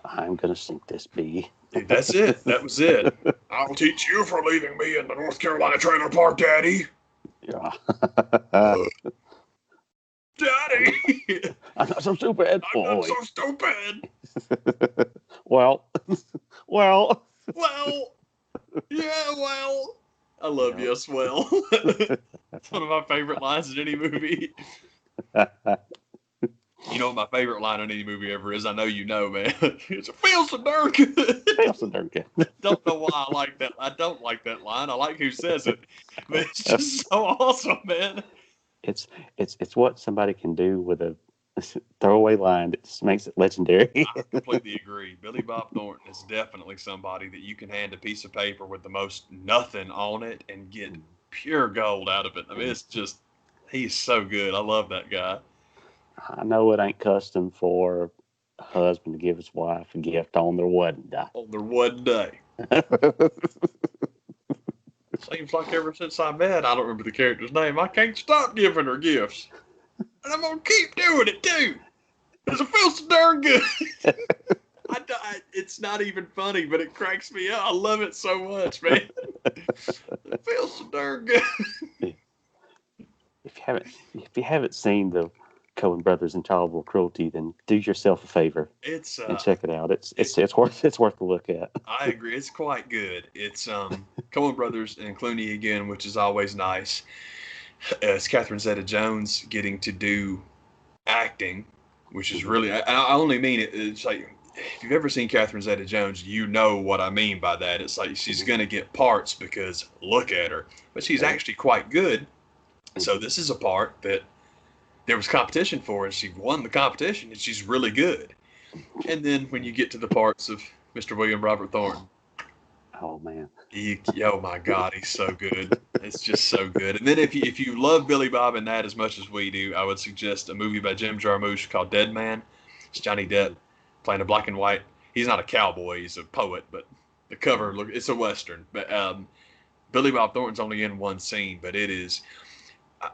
I'm gonna sink this bee. Dude, that's it. That was it. I'll teach you for leaving me in the North Carolina trailer park, Daddy. Yeah. I'm not, Daddy, I'm not so stupid, I'm not so boy. stupid. Well, well. Well, yeah, well. I love Yeah. you, Swell. It's one of my favorite lines in any movie. You know what my favorite line in any movie ever is? I know you know, man. It's a feels so darn good. Fails Duncan. Don't know why I like that. I don't like that line. I like who says it, but it's just so awesome, man. It's it's what somebody can do with a throwaway line that just makes it legendary. I completely agree. Billy Bob Thornton is definitely somebody that you can hand a piece of paper with the most nothing on it and get pure gold out of it. I mean, it's just, he's so good. I love that guy. I know it ain't custom for a husband to give his wife a gift on their wedding day. On their one day. Seems like ever since I met, I don't remember the character's name, I can't stop giving her gifts. And I'm going to keep doing it too. Because it feels so darn good. It's not even funny, but it cracks me up. I love it so much, man. It feels so darn good. If you haven't seen the Coen Brothers Intolerable Cruelty, then do yourself a favor It's and check it out. it, It's worth the look at. I agree. It's quite good. It's Coen Brothers and Clooney again, which is always nice. It's Catherine Zeta-Jones getting to do acting, which is Mhm. really. I only mean it. It's like if you've ever seen Catherine Zeta-Jones, you know what I mean by that. It's like she's Mhm. gonna get parts because look at her, but she's Yeah. actually quite good. So Mhm. this is a part that there was competition for, and she won the competition, and she's really good. And then when you get to the parts of Mr. William Robert Thornton, Oh man. oh my God, he's so good. It's just so good. And then if you love Billy Bob and that as much as we do, I would suggest a movie by Jim Jarmusch called Dead Man. It's Johnny Depp Mhm. playing a black and white. He's not a cowboy, he's a poet, but the cover Mhm. look it's a western. But Billy Bob Thornton's only in one scene, but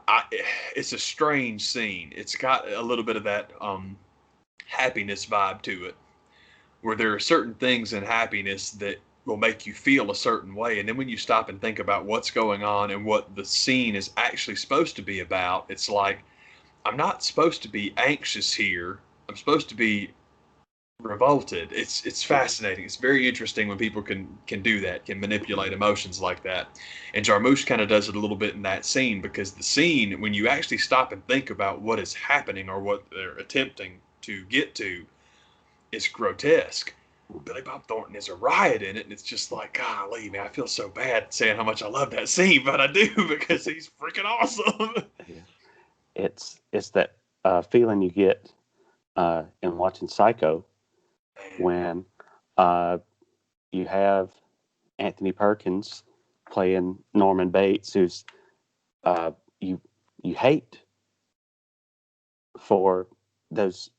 I, it's a strange scene. It's got a little bit of that happiness vibe to it, where there are certain things in happiness that will make you feel a certain way. And then when you stop and think about what's going on and what the scene is actually supposed to be about, it's like, I'm not supposed to be anxious here. I'm supposed to be revolted. It's fascinating. It's very interesting when people can do that, can manipulate emotions like that. And Jarmusch kind of does it a little bit in that scene, because the scene, when you actually stop and think about what is happening or what they're attempting to get to, is grotesque. Billy Bob Thornton is a riot in it, and it's just like, golly, man, I feel so bad saying how much I love that scene, but I do, because he's freaking awesome. Yeah. It's that feeling you get in watching Psycho when you have Anthony Perkins playing Norman Bates, who's you hate for those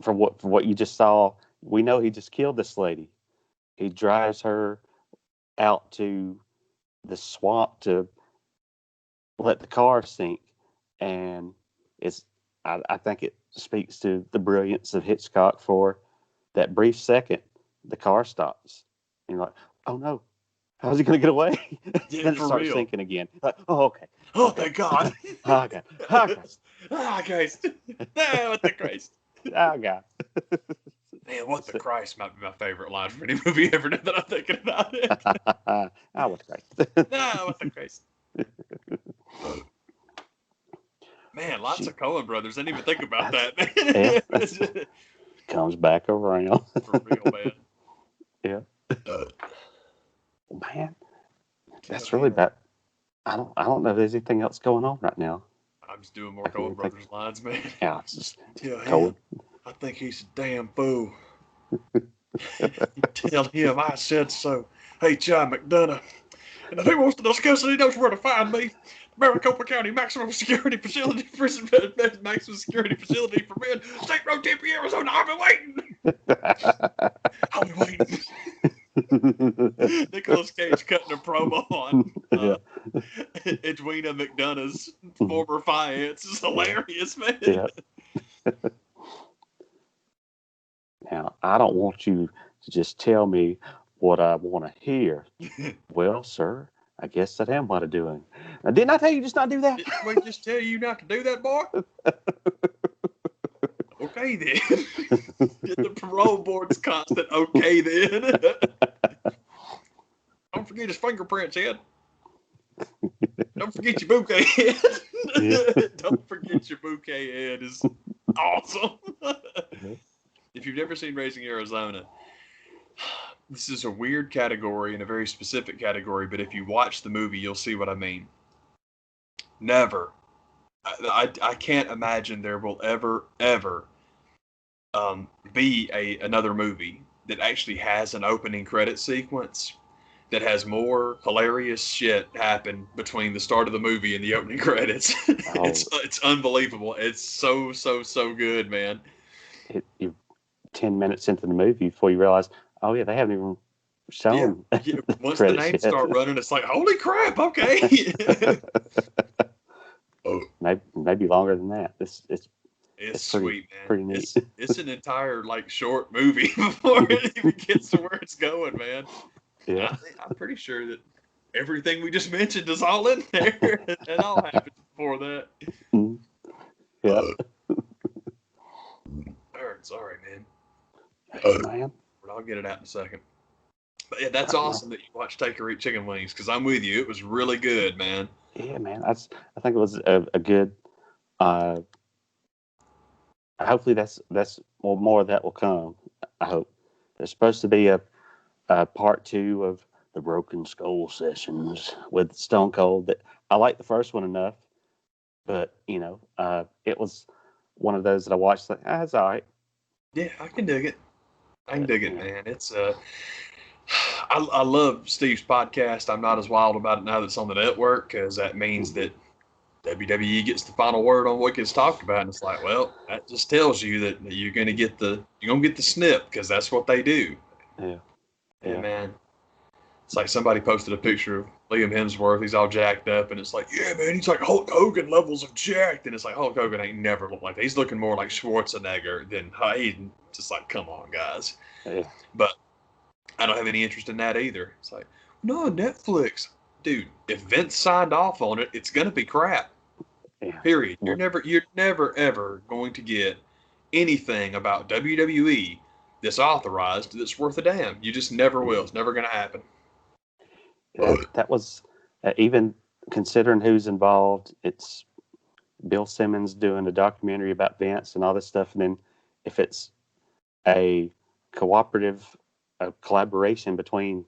for what you just saw. We know he just killed this lady. He drives her out to the swamp to let the car sink, and it's I think it speaks to the brilliance of Hitchcock. For that brief second, the car stops, and you're like, "Oh no, how's he going to get away?" Yeah, Then it for starts real. sinking again. Like, oh, okay. Oh, Okay. thank God. Oh, God. Oh, God. Christ. What the Christ. Oh, God. Man, what the Christ might be my favorite line from any movie ever, now that I'm thinking about it. Oh, what's great. What the Christ. Man, lots of Coen brothers. I didn't even think about that, man. Comes back around. For real, man. Yeah. Man, that's Hell really yeah. bad. I don't know if there's anything else going on right now. I'm just doing more Coen brothers lines, man. Yeah, it's just Tell him, Coen. I think he's a damn fool. Tell him I said so. Hey, John McDonough. And if he wants to discuss it, he knows where to find me. Maricopa County Maximum Security Facility, Prison Maximum Security Facility for Men, State Road, Tempe, Arizona. I've been waiting. I'll be waiting. Nicolas Cage cutting a promo on Edwina McDonough's former fiance is hilarious, man. Yeah. Now, I don't want you to just tell me what I want to hear. Well, sir, I guess I am what I'm doing. Now, didn't I tell you just not do that? Did we just tell you not to do that, boy? Okay, then. The parole board's constant, okay, then. Don't forget his fingerprints, Ed. Don't forget your bouquet head. Yeah. Don't forget your bouquet head is awesome. If you've never seen Raising Arizona, this is a weird category and a very specific category, but if you watch the movie, you'll see what I mean. Never. I can't imagine there will ever be another movie that actually has an opening credit sequence that has more hilarious shit happen between the start of the movie and the opening credits. Oh. It's unbelievable. It's so good, man. You're 10 minutes into the movie before you realize, oh yeah, they haven't even shown. Yeah. Once the names start running, it's like, holy crap, okay. Maybe longer than that. It's sweet, man. Pretty neat. It's an entire short movie before it even gets to where it's going, man. Yeah. I'm pretty sure that everything we just mentioned is all in there. It all happened before that. Yeah. Sorry, man. Man. But I'll get it out in a second. But yeah, that's awesome that you watched Taker eat chicken wings, because I'm with you. It was really good, man. Yeah, man. I think it was a good. Hopefully, that's more of that will come. I hope there's supposed to be a part 2 of the Broken Skull sessions with Stone Cold. That I liked the first one enough, but it was one of those that I watched like, it's all right. Yeah, I can dig it. Man. It's I love Steve's podcast. I'm not as wild about it now that it's on the network, because that means that WWE gets the final word on what gets talked about, and it's like, well, that just tells you that you're gonna get the snip, because that's what they do. Yeah, man. It's like somebody posted a picture of Liam Hemsworth. He's all jacked up, and it's like, yeah, man, he's like Hulk Hogan levels of jacked, and it's like Hulk Hogan ain't never looked like that. He's looking more like Schwarzenegger than Hayden. Just like, come on, guys. Yeah. But I don't have any interest in that either. It's like, no, Netflix, dude. If Vince signed off on it, it's gonna be crap. Yeah. Period. You're never ever going to get anything about WWE that's authorized that's worth a damn. You just never will. It's never going to happen. That was even considering who's involved. It's Bill Simmons doing a documentary about Vince and all this stuff, and then if it's a collaboration between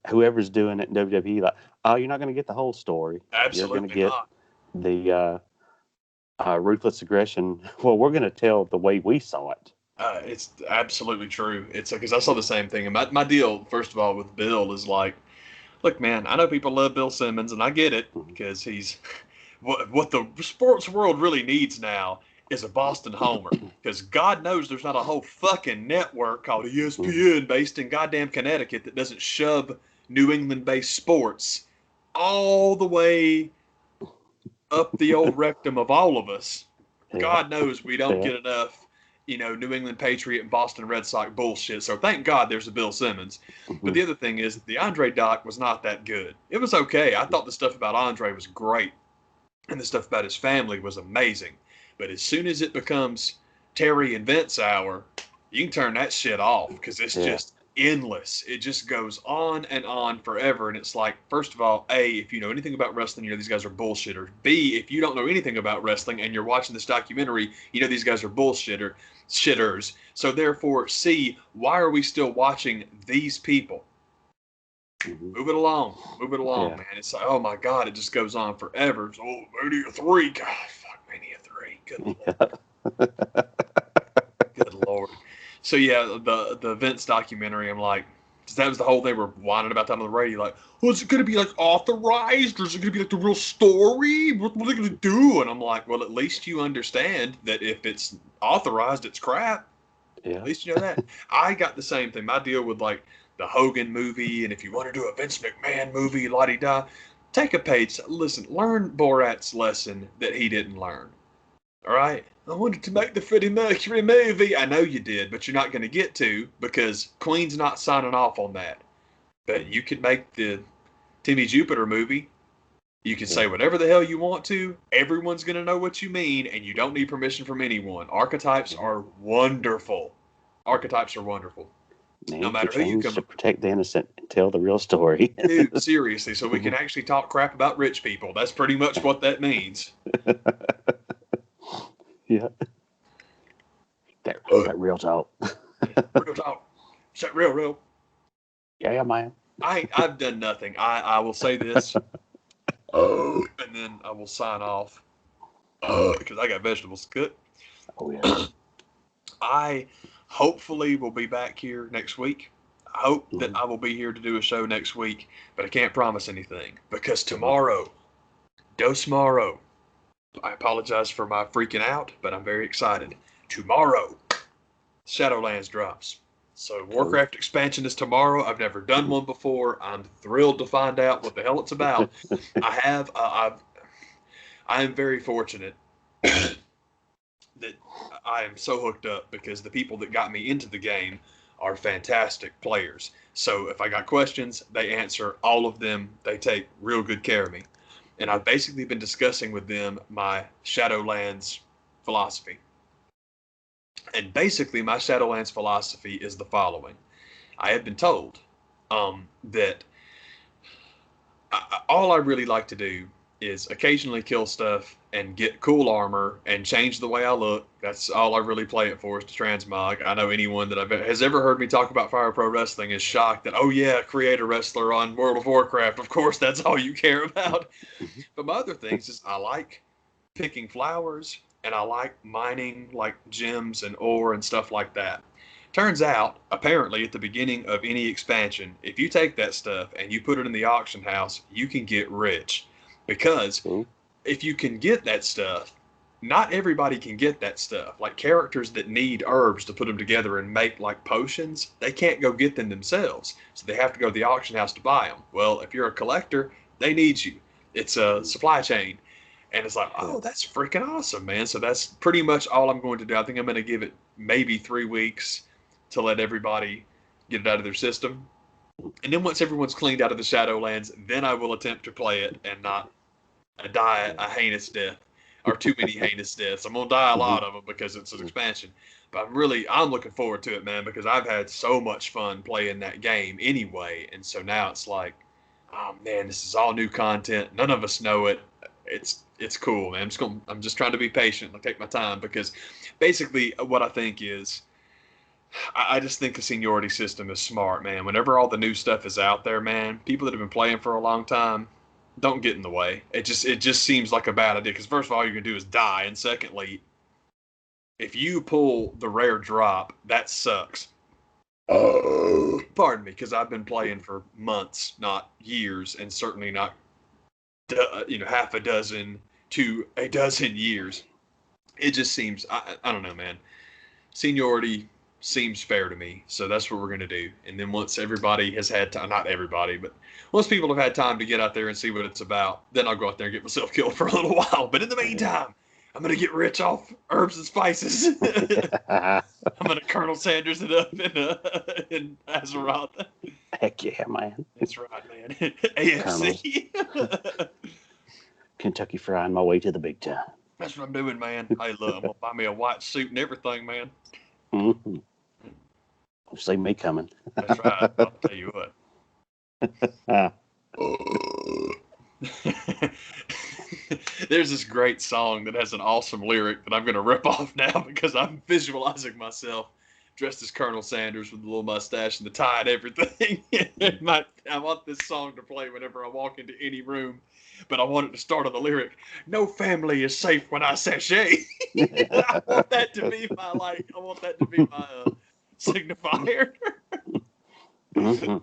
whoever's doing it in WWE, like, oh, you're not going to get the whole story. You're going to Absolutely get not. the ruthless aggression. Well, we're going to tell the way we saw it. It's absolutely true. It's because I saw the same thing. And my deal, first of all, with Bill is like, look, man, I know people love Bill Simmons, and I get it because he's what the sports world really needs now is a Boston homer. Because God knows there's not a whole fucking network called ESPN based in goddamn Connecticut that doesn't shove New England-based sports all the way up the old rectum of all of us. Yeah. God knows we don't get enough, New England Patriot and Boston Red Sox bullshit. So thank God there's a Bill Simmons. But the other thing is, the Andre doc was not that good. It was okay. I thought the stuff about Andre was great, and the stuff about his family was amazing. But as soon as it becomes Terry and Vince hour, you can turn that shit off because it's just endless. It just goes on and on forever. And it's like, first of all, A, if you know anything about wrestling, you know these guys are bullshitters. B, if you don't know anything about wrestling and you're watching this documentary, you know these guys are shitters. So therefore, C, why are we still watching these people? Move it along, man. It's like, oh my God, it just goes on forever. So, Mania 3, God, fuck Mania 3. Good Lord. Good Lord. So yeah, the Vince documentary, I'm like, that was the whole thing we're whining about that on the radio. Like, well, is it going to be like authorized, or is it going to be like the real story? What are they going to do? And I'm like, well, at least you understand that if it's authorized, it's crap. Yeah. At least you know that. I got the same thing. My deal with like the Hogan movie, and if you want to do a Vince McMahon movie, la-di-da, take a page. Listen, learn Borat's lesson that he didn't learn. All right? I wanted to make the Freddie Mercury movie. I know you did, but you're not going to get to because Queen's not signing off on that. But you could make the Timmy Jupiter movie. You can say whatever the hell you want to. Everyone's going to know what you mean, and you don't need permission from anyone. Archetypes are wonderful. Archetypes are wonderful. No matter who you come to protect the innocent and tell the real story. Dude, seriously, so we can actually talk crap about rich people. That's pretty much what that means. Yeah. That real talk. Real talk. Is that real? Yeah, man. I've done nothing. I will say this. And then I will sign off. Because I got vegetables to cook. Oh, yeah. I hopefully will be back here next week. I hope that I will be here to do a show next week, but I can't promise anything because tomorrow, I apologize for my freaking out, but I'm very excited. Tomorrow, Shadowlands drops. So Warcraft expansion is tomorrow. I've never done one before. I'm thrilled to find out what the hell it's about. I am very fortunate that I am so hooked up because the people that got me into the game are fantastic players. So if I got questions, they answer all of them. They take real good care of me. And I've basically been discussing with them my Shadowlands philosophy. And basically, my Shadowlands philosophy is the following. I have been told that all I really like to do is occasionally kill stuff and get cool armor and change the way I look. That's all I really play it for is to transmog. I know anyone that has ever heard me talk about Fire Pro Wrestling is shocked that, oh yeah, create a wrestler on World of Warcraft. Of course, that's all you care about. But my other things is I like picking flowers and I like mining like gems and ore and stuff like that. Turns out, apparently, at the beginning of any expansion, if you take that stuff and you put it in the auction house, you can get rich. Because if you can get that stuff, not everybody can get that stuff. Like characters that need herbs to put them together and make like potions, they can't go get them themselves. So they have to go to the auction house to buy them. Well, if you're a collector, they need you. It's a supply chain. And it's like, oh, that's freaking awesome, man. So that's pretty much all I'm going to do. I think I'm going to give it maybe 3 weeks to let everybody get it out of their system. And then once everyone's cleaned out of the Shadowlands, then I will attempt to play it and not die a heinous death. or too many heinous deaths. I'm gonna die a lot of them because it's an expansion. But I'm looking forward to it, man, because I've had so much fun playing that game anyway, and so now it's like, oh man, this is all new content. None of us know it. It's cool, man. I'm just trying to be patient. I'll take my time because basically what I think is I just think the seniority system is smart, man. Whenever all the new stuff is out there, man, people that have been playing for a long time don't get in the way. It just seems like a bad idea because first of all, you're gonna do is die, and secondly, if you pull the rare drop, that sucks. Oh, pardon me, because I've been playing for months, not years, and certainly not half a dozen to a dozen years. It just seems I don't know, man. Seniority seems fair to me, so that's what we're gonna do. And then once everybody has had time, not everybody, but once people have had time to get out there and see what it's about, then I'll go out there and get myself killed for a little while. But in the meantime, I'm gonna get rich off herbs and spices. I'm gonna Colonel Sanders it up in Azeroth. Heck yeah, man. That's right, man. AFC. Kentucky frying my way to the big time. That's what I'm doing, man. Hey, look, I'm gonna buy me a white suit and everything, man. Mm-hmm. See me coming. That's right. I'll tell you what. There's this great song that has an awesome lyric that I'm going to rip off now because I'm visualizing myself dressed as Colonel Sanders with a little mustache and the tie and everything. I want this song to play whenever I walk into any room, but I want it to start on the lyric, "No family is safe when I sashay." I want that to be my signifier. Mm-hmm.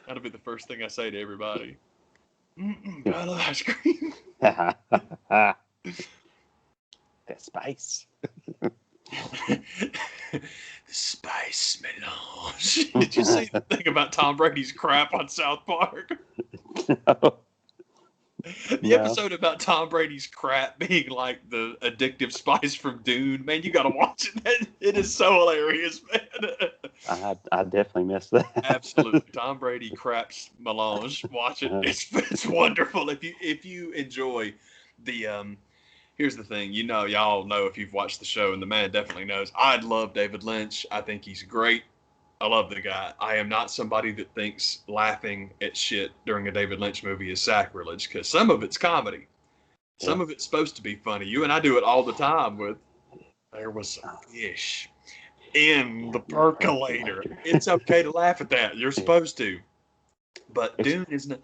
That'll be the first thing I say to everybody. Got a ice cream. That spice. The spice melange. Did you see the thing about Tom Brady's crap on South Park? No. The episode about Tom Brady's crap being like the addictive spice from Dune. Man, you gotta watch it. It is so hilarious, man. I definitely missed that. Absolutely. Tom Brady craps melange. Watch it. It's wonderful. If you enjoy the here's the thing, y'all know if you've watched the show, and the man definitely knows. I love David Lynch. I think he's great. I love the guy. I am not somebody that thinks laughing at shit during a David Lynch movie is sacrilege, because some of it's comedy. Some of it's supposed to be funny. You and I do it all the time with, there was some fish in the percolator. It's okay to laugh at that. You're supposed to. But Dune isn't.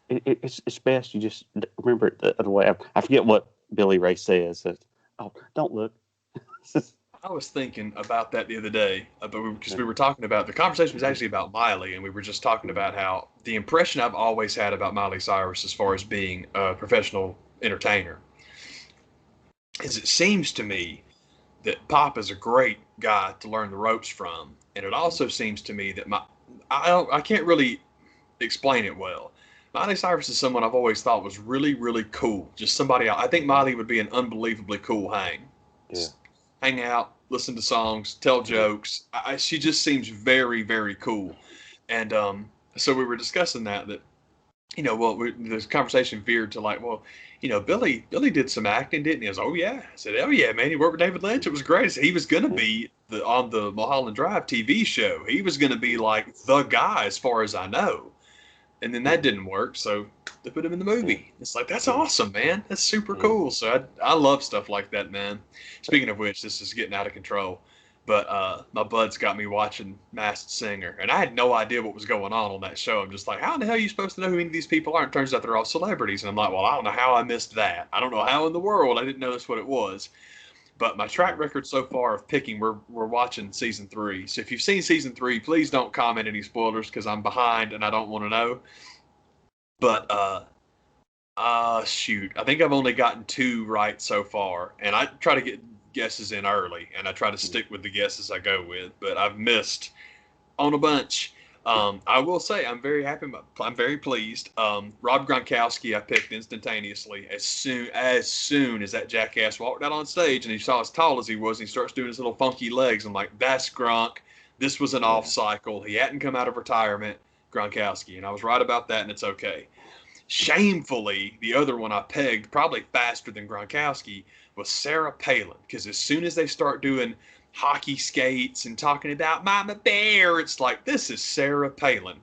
It's best you just remember it the way. I forget what Billy Ray says. Oh, don't look. I was thinking about that the other day, because we were talking about, the conversation was actually about Miley, and we were just talking about how the impression I've always had about Miley Cyrus as far as being a professional entertainer is it seems to me that Pop is a great guy to learn the ropes from, and it also seems to me that I can't really explain it well. Miley Cyrus is someone I've always thought was really, really cool. Just somebody I think Miley would be an unbelievably cool hang. Yeah. Hang out, listen to songs, tell jokes. She just seems very, very cool. And so we were discussing that this conversation veered to like, well, Billy did some acting, didn't he? I was, oh yeah. I said, oh yeah, man, he worked with David Lynch. It was great. I said, he was going to be on the Mulholland Drive TV show. He was going to be like the guy as far as I know. And then that didn't work, so they put him in the movie. It's like, that's awesome, man. That's super cool. So I love stuff like that, man. Speaking of which, this is getting out of control. But my buds got me watching Masked Singer, and I had no idea what was going on that show. I'm just like, how in the hell are you supposed to know who any of these people are? And it turns out they're all celebrities. And I'm like, well, I don't know how I missed that. I don't know how in the world I didn't know that's what it was. But my track record so far of picking, we're watching season 3. So if you've seen season 3, please don't comment any spoilers because I'm behind and I don't want to know. But shoot, I think I've only gotten 2 right so far, and I try to get guesses in early, and I try to stick with the guesses I go with. But I've missed on a bunch. I will say I'm very happy. I'm very pleased. Rob Gronkowski I picked instantaneously as soon as that jackass walked out on stage and he saw as tall as he was and he starts doing his little funky legs. I'm like, that's Gronk. This was an off cycle. He hadn't come out of retirement, Gronkowski, and I was right about that, and it's okay. Shamefully, the other one I pegged probably faster than Gronkowski was Sarah Palin, because as soon as they start doing hockey skates and talking about Mama Bear, it's like, this is Sarah Palin.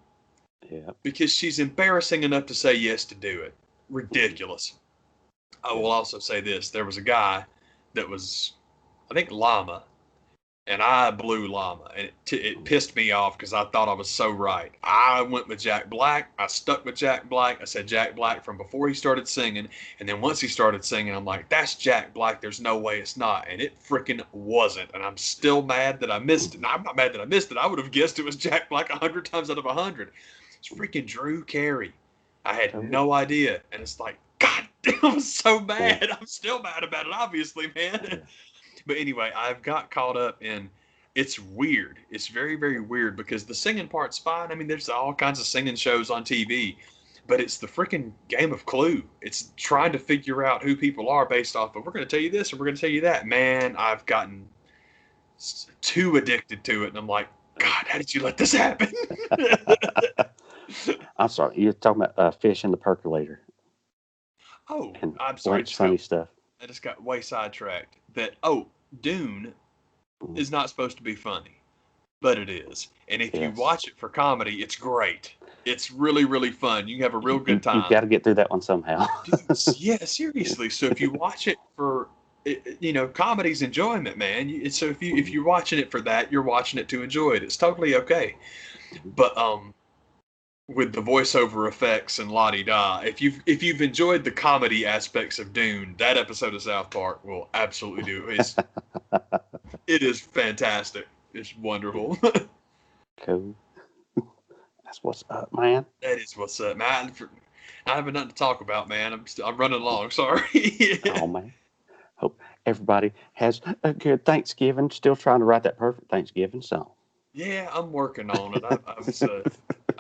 Yeah. Because she's embarrassing enough to say yes to do it. Ridiculous. I will also say this. There was a guy that was, I think, Llama, and I blew Llama, and it pissed me off because I thought I was so right. I went with Jack Black. I stuck with Jack Black. I said Jack Black from before he started singing, and then once he started singing, I'm like, that's Jack Black. There's no way it's not, and it freaking wasn't. And I'm still mad that I missed it. No, I'm not mad that I missed it. I would have guessed it was Jack Black 100 times out of 100. It's freaking Drew Carey. I had no idea, and it's like, God damn, I'm so mad. I'm still mad about it, obviously, man. But anyway, I've got caught up in, it's weird. It's very, very weird because the singing part's fine. I mean, there's all kinds of singing shows on TV, but it's the freaking game of Clue. It's trying to figure out who people are based off of, we're going to tell you this and we're going to tell you that. Man, I've gotten too addicted to it. And I'm like, God, how did you let this happen? I'm sorry. You're talking about Fish in the Percolator. Oh, And I'm sorry. funny stuff. I just got way sidetracked. Dune is not supposed to be funny, but it is. And if you watch it for comedy, it's great. It's really, really fun. You can have a real good time. You've got to get through that one somehow. Yeah, seriously. So if you watch it for, comedy's enjoyment, man. So if you're watching it for that, you're watching it to enjoy it. It's totally okay. But with the voiceover effects and la-di-da, if you've enjoyed the comedy aspects of Dune, that episode of South Park will absolutely do it. It is fantastic. It's wonderful. Cool. That's what's up, man. That is what's up, man. I have nothing to talk about, man. I'm running along. Sorry. Oh, man. Hope everybody has a good Thanksgiving. Still trying to write that perfect Thanksgiving song. Yeah, I'm working on it. I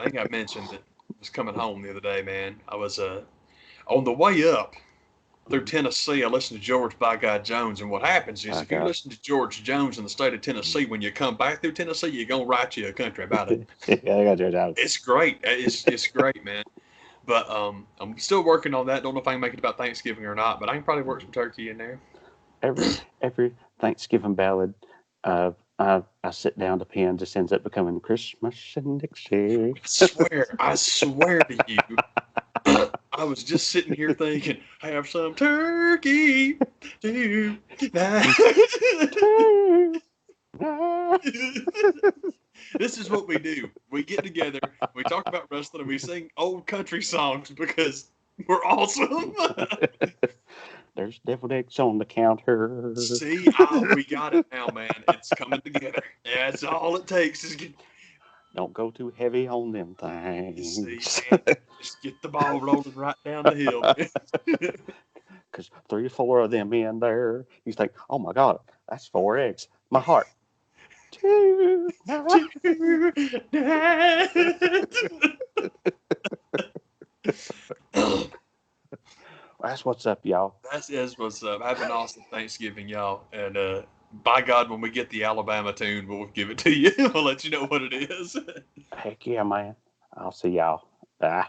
think I mentioned that I was coming home the other day, man. I was on the way up through Tennessee. I listened to George by God Jones, and what happens is if you listen to George Jones in the state of Tennessee, when you come back through Tennessee, you're gonna write you a country about it. Yeah, I got George Jones. It's great. It's great, man. But I'm still working on that. Don't know if I can make it about Thanksgiving or not, but I can probably work some turkey in there. Every Thanksgiving ballad I sit down to pen just ends up becoming Christmas in Dixie. I swear to you, I was just sitting here thinking, have some turkey tonight. This is what we do. We get together, we talk about wrestling, and we sing old country songs because we're awesome. There's deviled eggs on the counter. See, we got it now, man. It's coming together. That's all it takes is don't go too heavy on them things. See, man, just get the ball rolling right down the hill. Because 3 or 4 of them in there, you think, oh my God, that's 4 eggs. My heart. That's what's up, y'all. That's what's up. Have an awesome Thanksgiving, y'all. And by God, when we get the Alabama tune, we'll give it to you. We'll let you know what it is. Heck yeah, man. I'll see y'all. Bye.